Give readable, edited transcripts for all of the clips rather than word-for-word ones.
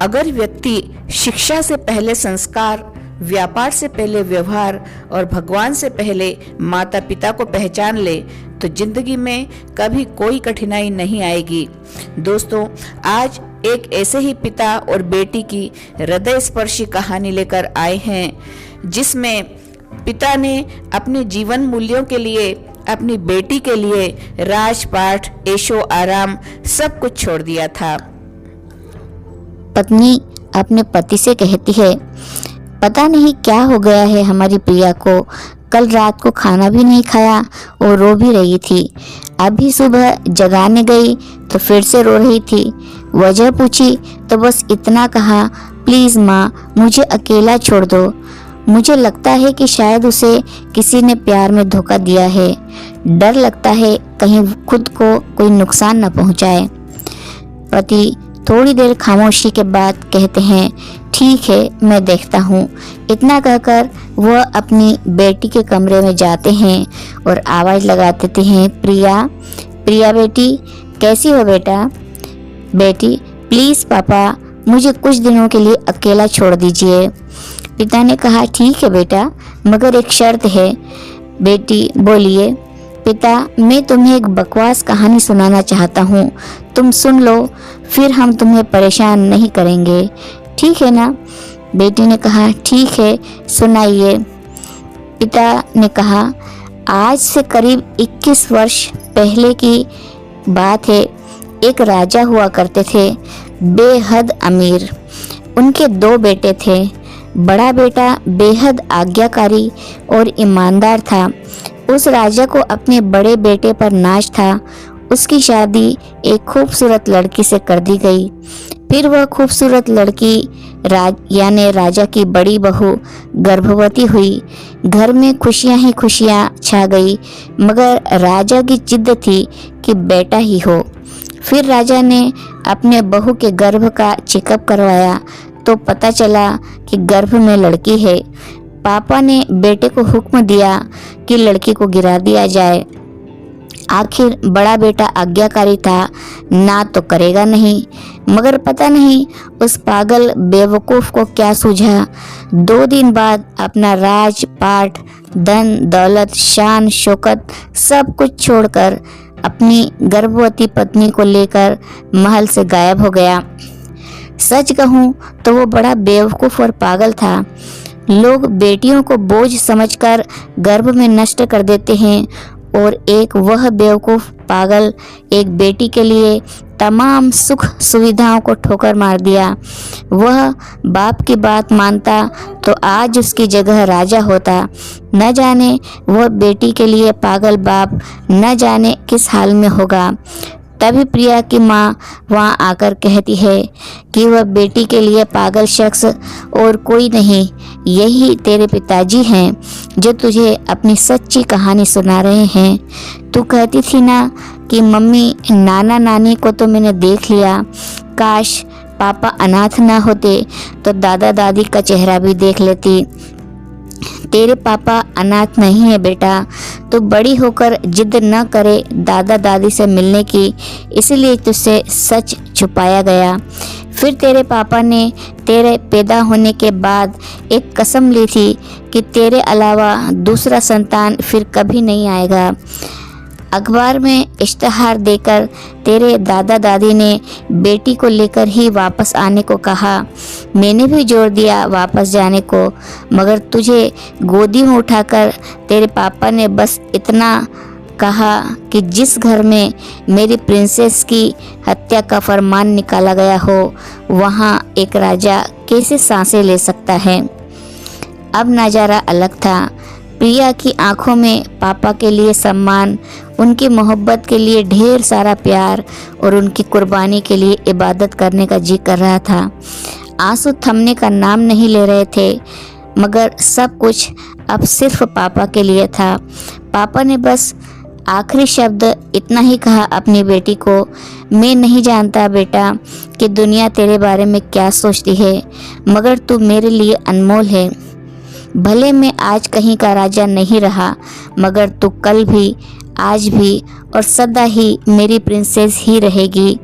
अगर व्यक्ति शिक्षा से पहले संस्कार, व्यापार से पहले व्यवहार और भगवान से पहले माता पिता को पहचान ले तो जिंदगी में कभी कोई कठिनाई नहीं आएगी। दोस्तों, आज एक ऐसे ही पिता और बेटी की हृदय स्पर्शी कहानी लेकर आए हैं, जिसमें पिता ने अपने जीवन मूल्यों के लिए अपनी बेटी के लिए राजपाट, ऐशो आराम सब कुछ छोड़ दिया था। पत्नी अपने पति से कहती है, पता नहीं क्या हो गया है हमारी प्रिया को, कल रात को खाना भी नहीं खाया और रो भी रही थी। अभी सुबह जगाने गई तो फिर से रो रही थी। वजह पूछी तो बस इतना कहा, प्लीज़ माँ मुझे अकेला छोड़ दो। मुझे लगता है कि शायद उसे किसी ने प्यार में धोखा दिया है। डर लगता है कहीं खुद को कोई नुकसान न पहुँचाए। पति थोड़ी देर खामोशी के बाद कहते हैं, ठीक है मैं देखता हूँ। इतना कहकर वह अपनी बेटी के कमरे में जाते हैं और आवाज़ लगा देते हैं, प्रिया, प्रिया बेटी, कैसी हो बेटा? बेटी, प्लीज़ पापा मुझे कुछ दिनों के लिए अकेला छोड़ दीजिए। पिता ने कहा, ठीक है बेटा, मगर एक शर्त है। बेटी बोलिए। पिता, मैं तुम्हें एक बकवास कहानी सुनाना चाहता हूँ, तुम सुन लो, फिर हम तुम्हें परेशान नहीं करेंगे, ठीक है ना? बेटी ने कहा, ठीक है सुनाइए। पिता ने कहा, आज से करीब 21 वर्ष पहले की बात है। एक राजा हुआ करते थे, बेहद अमीर। उनके 2 बेटे थे। बड़ा बेटा बेहद आज्ञाकारी और ईमानदार था। उस राजा को अपने बड़े बेटे पर नाज था। उसकी शादी एक खूबसूरत लड़की से कर दी गई। फिर वह खूबसूरत लड़की यानी राजा की बड़ी बहू गर्भवती हुई। घर में खुशियां ही खुशियां छा गई, मगर राजा की जिद थी कि बेटा ही हो। फिर राजा ने अपने बहू के गर्भ का चेकअप करवाया तो पता चला कि गर्भ में लड़की है। पापा ने बेटे को हुक्म दिया कि लड़की को गिरा दिया जाए। आखिर बड़ा बेटा आज्ञाकारी था, ना तो करेगा नहीं, मगर पता नहीं उस पागल बेवकूफ़ को क्या सूझा। 2 दिन बाद अपना राजपाट, धन दौलत, शान शौकत सब कुछ छोड़कर अपनी गर्भवती पत्नी को लेकर महल से गायब हो गया। सच कहूँ तो वो बड़ा बेवकूफ़ और पागल था। लोग बेटियों को बोझ समझकर गर्भ में नष्ट कर देते हैं और एक वह बेवकूफ़ पागल एक बेटी के लिए तमाम सुख सुविधाओं को ठोकर मार दिया। वह बाप की बात मानता तो आज उसकी जगह राजा होता। न जाने वह बेटी के लिए पागल बाप न जाने किस हाल में होगा। तभी प्रिया की माँ वहाँ आकर कहती है कि वह बेटी के लिए पागल शख्स और कोई नहीं, यही तेरे पिताजी हैं जो तुझे अपनी सच्ची कहानी सुना रहे हैं। तू कहती थी ना कि मम्मी नाना नानी को तो मैंने देख लिया, काश पापा अनाथ ना होते तो दादा दादी का चेहरा भी देख लेती। तेरे पापा अनाथ नहीं है बेटा, तो बड़ी होकर जिद न करे दादा दादी से मिलने की, इसलिए तुझसे सच छुपाया गया। फिर तेरे पापा ने तेरे पैदा होने के बाद एक कसम ली थी कि तेरे अलावा दूसरा संतान फिर कभी नहीं आएगा। अखबार में इश्तहार देकर तेरे दादा दादी ने बेटी को लेकर ही वापस आने को कहा। मैंने भी जोर दिया वापस जाने को, मगर तुझे गोदी में उठाकर तेरे पापा ने बस इतना कहा कि जिस घर में मेरी प्रिंसेस की हत्या का फरमान निकाला गया हो, वहाँ एक राजा कैसे सांसें ले सकता है। अब नज़ारा अलग था। प्रिया की आंखों में पापा के लिए सम्मान, उनकी मोहब्बत के लिए ढेर सारा प्यार और उनकी कुर्बानी के लिए इबादत करने का जी कर रहा था। आंसू थमने का नाम नहीं ले रहे थे, मगर सब कुछ अब सिर्फ पापा के लिए था। पापा ने बस आखिरी शब्द इतना ही कहा अपनी बेटी को, मैं नहीं जानता बेटा कि दुनिया तेरे बारे में क्या सोचती है, मगर तू मेरे लिए अनमोल है। भले मैं आज कहीं का राजा नहीं रहा, मगर तू कल भी, आज भी और सदा ही मेरी प्रिंसेस ही रहेगी।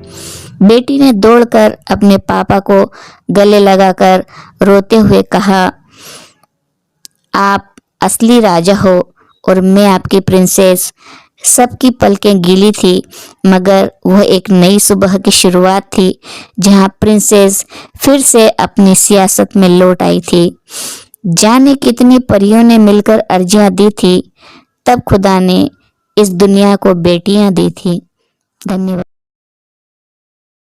बेटी ने दौड़कर अपने पापा को गले लगाकर रोते हुए कहा, आप असली राजा हो और मैं आपकी प्रिंसेस। सबकी पलकें गीली थी, मगर वह एक नई सुबह की शुरुआत थी जहां प्रिंसेस फिर से अपनी सियासत में लौट आई थी। जाने कितनी परियों ने मिलकर अर्जियां दी थी, तब खुदा ने इस दुनिया को बेटियां दी थी। धन्यवाद।